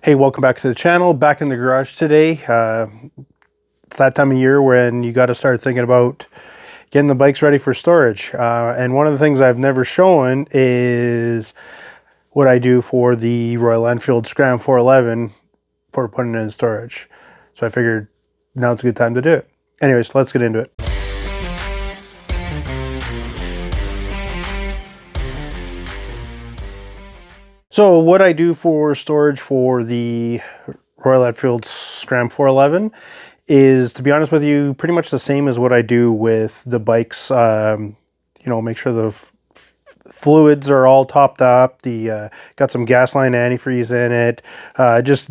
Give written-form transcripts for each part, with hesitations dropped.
Hey, welcome back to the channel. Back in the garage today. It's that time of year when you got to start thinking about getting the bikes ready for storage. And one of the things I've never shown is what I do for the Royal Enfield Scram411 for putting it in storage. So I figured now's a good time to do it. Anyways, let's get into it. So what I do for storage for the Royal Enfield Scram411 is, to be honest with you, pretty much the same as what I do with the bikes. Make sure the fluids are all topped up. Got some gas line antifreeze in it. Just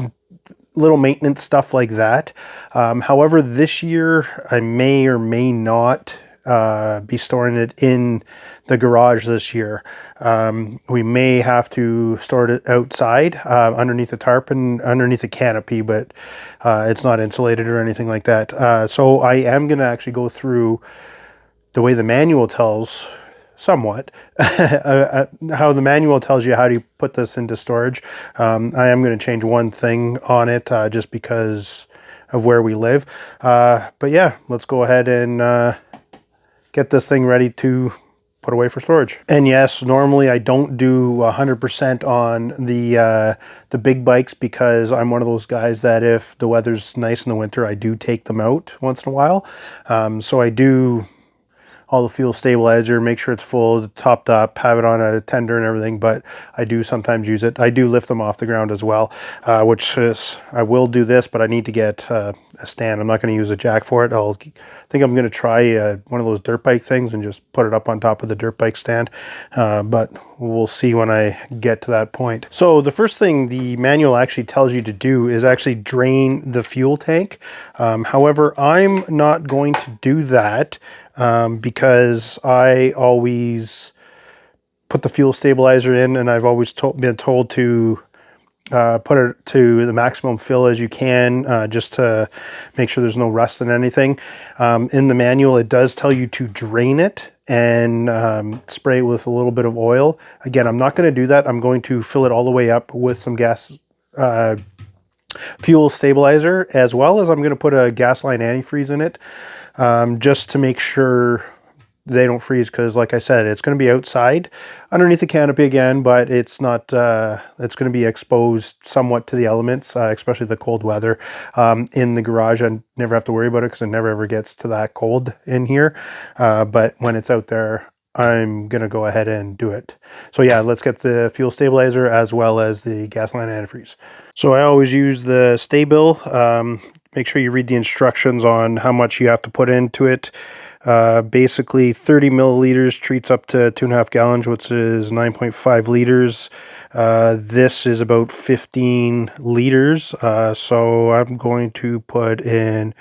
little maintenance stuff like that. However, this year I may or may not be storing it in the garage this year. We may have to store it outside underneath the tarp and underneath the canopy, but it's not insulated or anything like that. So I am going to actually go through the way the manual tells somewhat how the manual tells you how to put this into storage. I am going to change one thing on it just because of where we live. But yeah, let's go ahead and get this thing ready to put away for storage. And yes, normally I don't do 100% on the big bikes because I'm one of those guys that if the weather's nice in the winter, I do take them out once in a while. So I do all the fuel stabilizer, make sure it's full, topped up, have it on a tender and everything, but I do sometimes use it. I do lift them off the ground as well, which is, I will do this, but I need to get a stand. I'm not going to use a jack for it. I think I'm going to try one of those dirt bike things and just put it up on top of the dirt bike stand, but we'll see when I get to that point. So the first thing the manual actually tells you to do is actually drain the fuel tank. However, I'm not going to do that because I always put the fuel stabilizer in, and I've always been told to put it to the maximum fill as you can, just to make sure there's no rust in anything. In the manual, it does tell you to drain it and spray it with a little bit of oil. Again, I'm not going to do that. I'm going to fill it all the way up with some fuel stabilizer, as well as I'm going to put a gas line antifreeze in it, just to make sure they don't freeze, because like I said, it's going to be outside underneath the canopy again, but it's not, it's going to be exposed somewhat to the elements, especially the cold weather. In the garage, I never have to worry about it because it never ever gets to that cold in here. But when it's out there, I'm going to go ahead and do it. So yeah, let's get the fuel stabilizer as well as the gas line antifreeze. So I always use the stay bill. Make sure you read the instructions on how much you have to put into it. Basically 30 milliliters treats up to 2.5 gallons, which is 9.5 liters. This is about 15 liters. So I'm going to put in,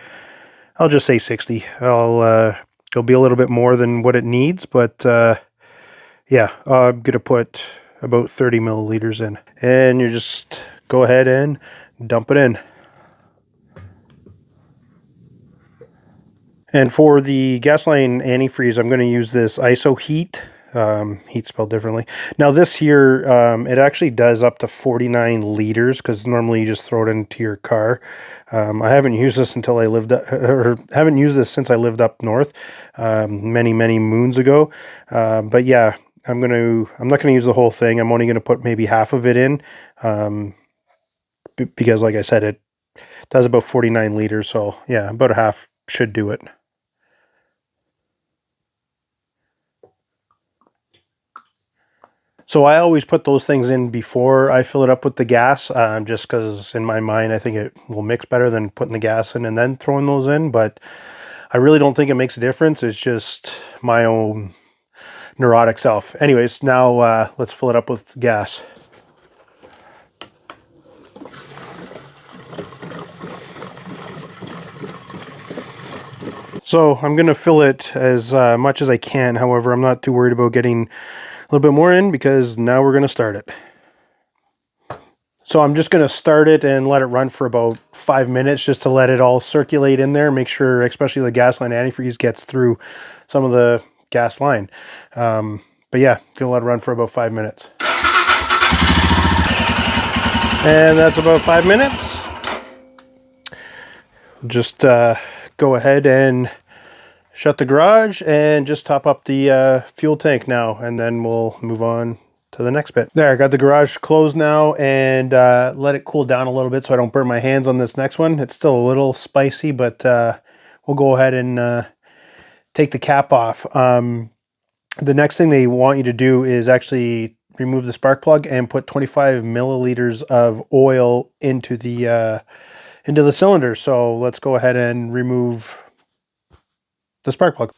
I'll just say 60. It'll be a little bit more than what it needs, but yeah, I'm going to put about 30 milliliters in. And you just go ahead and dump it in. And for the gas line antifreeze, I'm going to use this ISO heat. Heat spelled differently. Now this here, it actually does up to 49 liters because normally you just throw it into your car. I haven't used this until I lived, or haven't used this since I lived up north, many moons ago. But yeah, I'm not going to use the whole thing. I'm only going to put maybe half of it in, because like I said, it does about 49 liters. So yeah, about a half should do it. So I always put those things in before I fill it up with the gas, just because in my mind I think it will mix better than putting the gas in and then throwing those in. But I really don't think it makes a difference. It's just my own neurotic self. Anyways, now let's fill it up with gas. So I'm going to fill it as much as I can. However, I'm not too worried about getting a little bit more in because now we're going to start it. So I'm just going to start it and let it run for about 5 minutes just to let it all circulate in there. Make sure, especially the gas line antifreeze, gets through some of the gas line. But yeah, going to let it run for about 5 minutes. And that's about 5 minutes. Just go ahead and shut the garage and just top up the fuel tank now, and then we'll move on to the next bit. There, I got the garage closed now, and let it cool down a little bit so I don't burn my hands on this next one. It's still a little spicy, but we'll go ahead and take the cap off. The next thing they want you to do is actually remove the spark plug and put 25 milliliters of oil into the cylinder. So let's go ahead and remove the spark plug.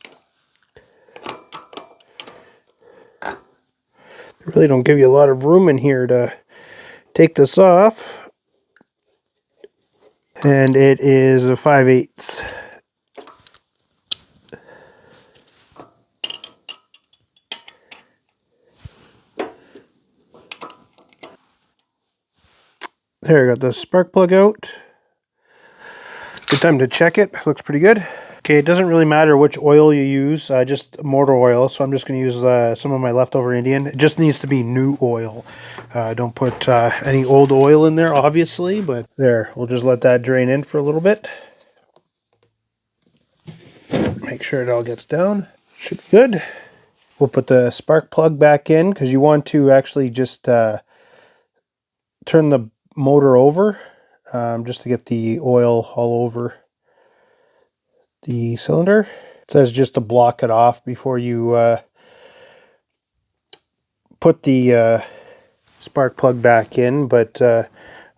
They really don't give you a lot of room in here to take this off. And it is a 5/8. There, I got the spark plug out. Good time to check it. Looks pretty good. Okay, it doesn't really matter which oil you use, just motor oil. So I'm just going to use some of my leftover Indian. It just needs to be new oil. Don't put any old oil in there, obviously, but there. We'll just let that drain in for a little bit. Make sure it all gets down. Should be good. We'll put the spark plug back in because you want to actually just turn the motor over just to get the oil all over the cylinder. It says just to block it off before you put the spark plug back in, but I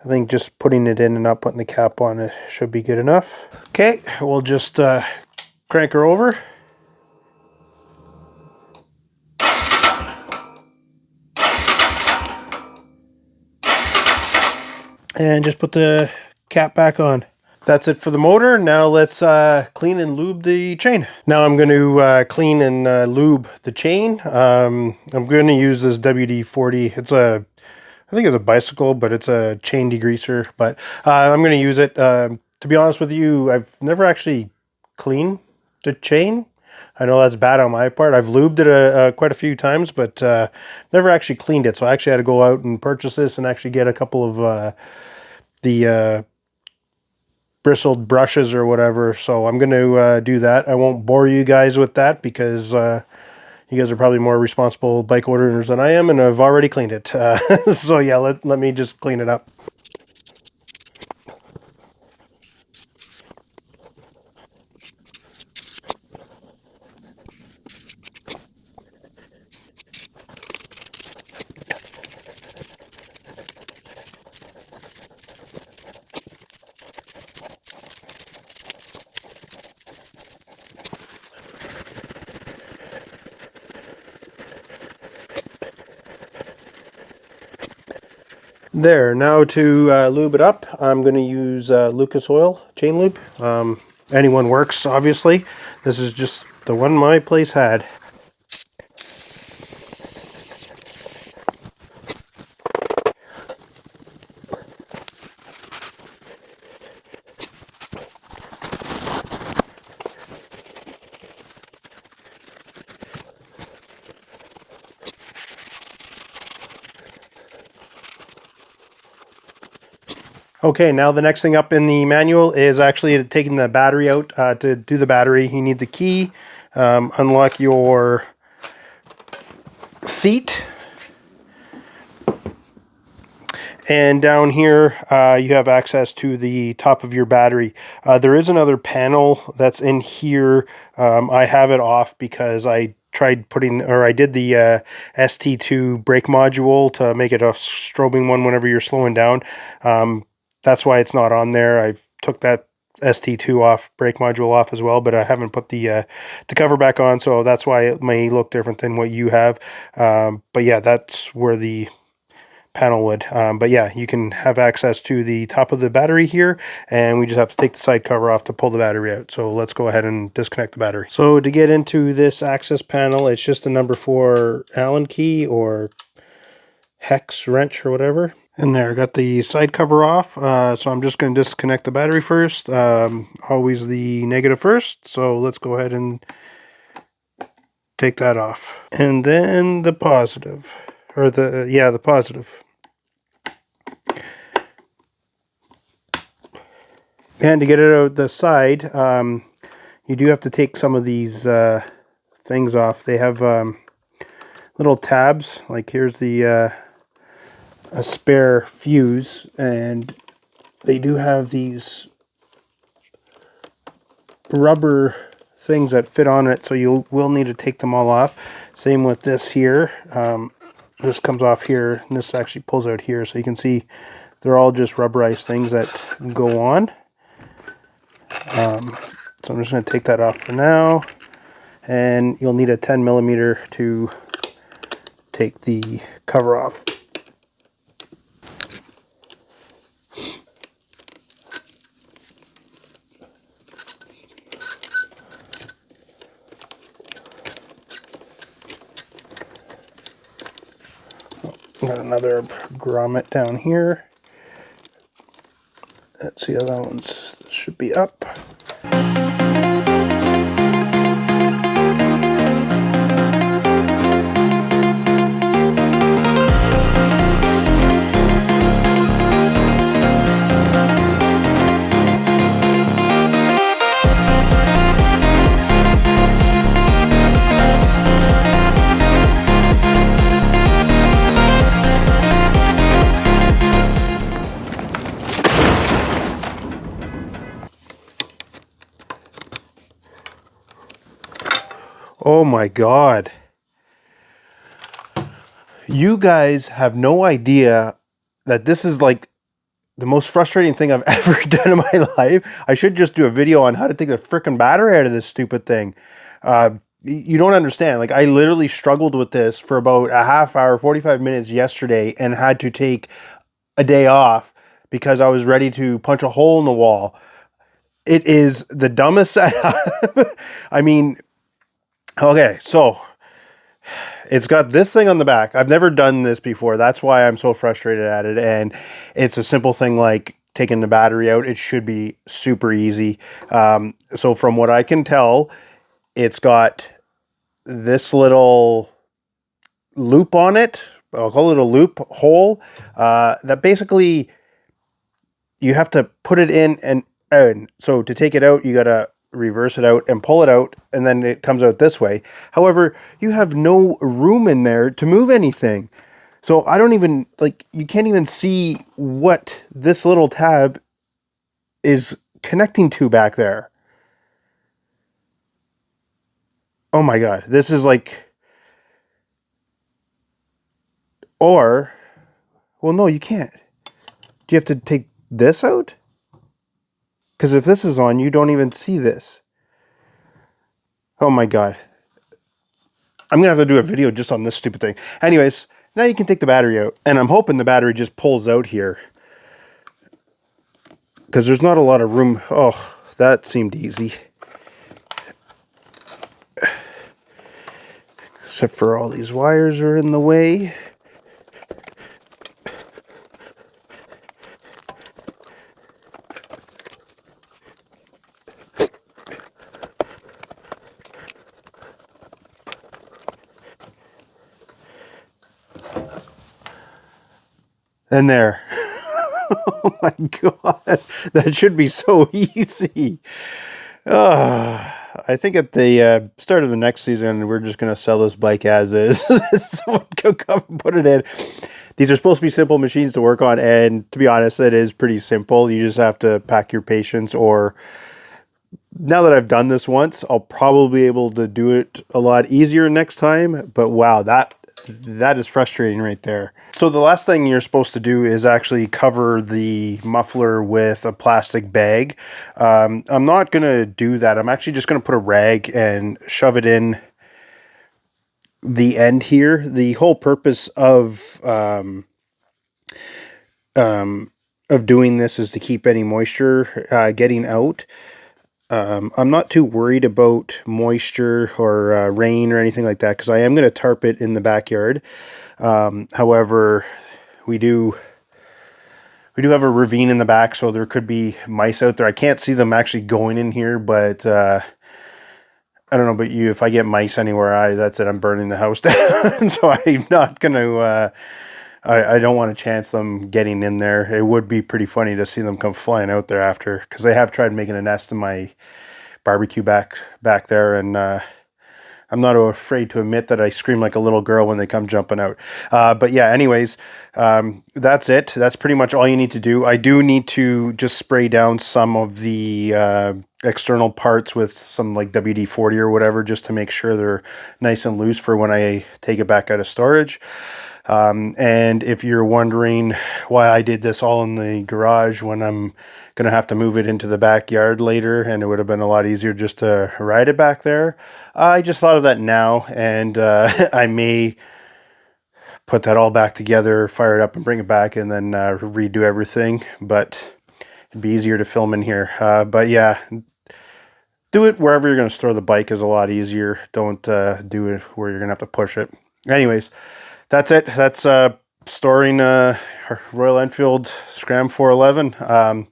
think just putting it in and not putting the cap on it should be good enough. Okay, we'll just crank her over. And just put the cap back on. That's it for the motor. Now let's clean and lube the chain. Now I'm going to clean and lube the chain. I'm going to use this WD-40. I think it's a bicycle, but it's a chain degreaser. But I'm going to use it. To be honest with you, I've never actually cleaned the chain. I know that's bad on my part. I've lubed it quite a few times, but never actually cleaned it. So I actually had to go out and purchase this and actually get a couple of the bristled brushes or whatever. So I'm going to do that. I won't bore you guys with that because you guys are probably more responsible bike owners than I am, and I've already cleaned it. So yeah, let me just clean it up. There, now to lube it up, I'm going to use Lucas Oil Chain Lube. Anyone works, obviously. This is just the one my place had. Okay, now the next thing up in the manual is actually taking the battery out. To do the battery, you need the key, unlock your seat, and down here you have access to the top of your battery. There is another panel that's in here. I have it off because I tried putting, or I did the ST2 brake module to make it a strobing one whenever you're slowing down. That's why it's not on there. I took that ST2 off, brake module off as well, but I haven't put the cover back on, so that's why it may look different than what you have. But yeah, that's where the panel would. But yeah, you can have access to the top of the battery here, and we just have to take the side cover off to pull the battery out. So let's go ahead and disconnect the battery. So to get into this access panel, it's just the number 4 Allen key or hex wrench or whatever. And there, I got the side cover off, so I'm just going to disconnect the battery first. Always the negative first, so let's go ahead and take that off. And then the positive, or the positive. And to get it out the side, you do have to take some of these things off. They have little tabs. Like here's the a spare fuse, and they do have these rubber things that fit on it, so you will need to take them all off. Same with this here. This comes off here, and this actually pulls out here, so you can see they're all just rubberized things that go on. So I'm just going to take that off for now, and you'll need a 10mm to take the cover off. Got another grommet down here. Let's see how that one's should be up. Oh my God. You guys have no idea that this is like the most frustrating thing I've ever done in my life. I should just do a video on how to take the frickin' battery out of this stupid thing. You don't understand. Like, I literally struggled with this for about a half hour, 45 minutes yesterday, and had to take a day off because I was ready to punch a hole in the wall. It is the dumbest setup. I mean, okay, so it's got this thing on the back. I've never done this before. That's why I'm so frustrated at it. And it's a simple thing like taking the battery out. It should be super easy. So from what I can tell, it's got this little loop on it. I'll call it a loop hole. That basically you have to put it in and out. So to take it out, you got to reverse it out and pull it out, and then it comes out this way. However, you have no room in there to move anything. So I don't even, like, you can't even see what this little tab is connecting to back there. Oh my God, this is like, or, well, no, you can't. Do you have to take this out? Because if this is on, you don't even see this. Oh my God. I'm going to have to do a video just on this stupid thing. Anyways, now you can take the battery out. And I'm hoping the battery just pulls out here, because there's not a lot of room. Oh, that seemed easy. Except for all these wires are in the way. And there. Oh my God. That should be so easy. I think at the start of the next season, we're just going to sell this bike as is. Someone can come and put it in. These are supposed to be simple machines to work on, and to be honest, it is pretty simple. You just have to pack your patience, or now that I've done this once, I'll probably be able to do it a lot easier next time. But wow, that is frustrating right there. So the last thing you're supposed to do is actually cover the muffler with a plastic bag. I'm not going to do that. I'm actually just going to put a rag and shove it in the end here. The whole purpose of doing this is to keep any moisture getting out. I'm not too worried about moisture or rain or anything like that, because I am going to tarp it in the backyard. However, we do have a ravine in the back, so there could be mice out there. I can't see them actually going in here, but I don't know about you. If I get mice anywhere, that's it. I'm burning the house down. So I'm not going to I don't want to chance them getting in there. It would be pretty funny to see them come flying out there after, because they have tried making a nest in my barbecue back there, and I'm not afraid to admit that I scream like a little girl when they come jumping out. But yeah, anyways, that's it. That's pretty much all you need to do. I do need to just spray down some of the external parts with some like WD-40 or whatever, just to make sure they're nice and loose for when I take it back out of storage. And if you're wondering why I did this all in the garage when I'm going to have to move it into the backyard later, and it would have been a lot easier just to ride it back there, I just thought of that now, and I may put that all back together, fire it up and bring it back, and then redo everything, but it'd be easier to film in here. But yeah, do it wherever you're going to store the bike is a lot easier. Don't do it where you're going to have to push it. Anyways, that's it. That's storing Royal Enfield Scram 411.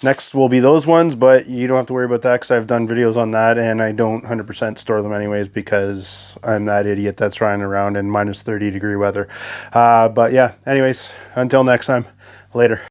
Next will be those ones, but you don't have to worry about that because I've done videos on that, and I don't 100% store them anyways because I'm that idiot that's riding around in minus 30-degree weather. But yeah, anyways, until next time, later.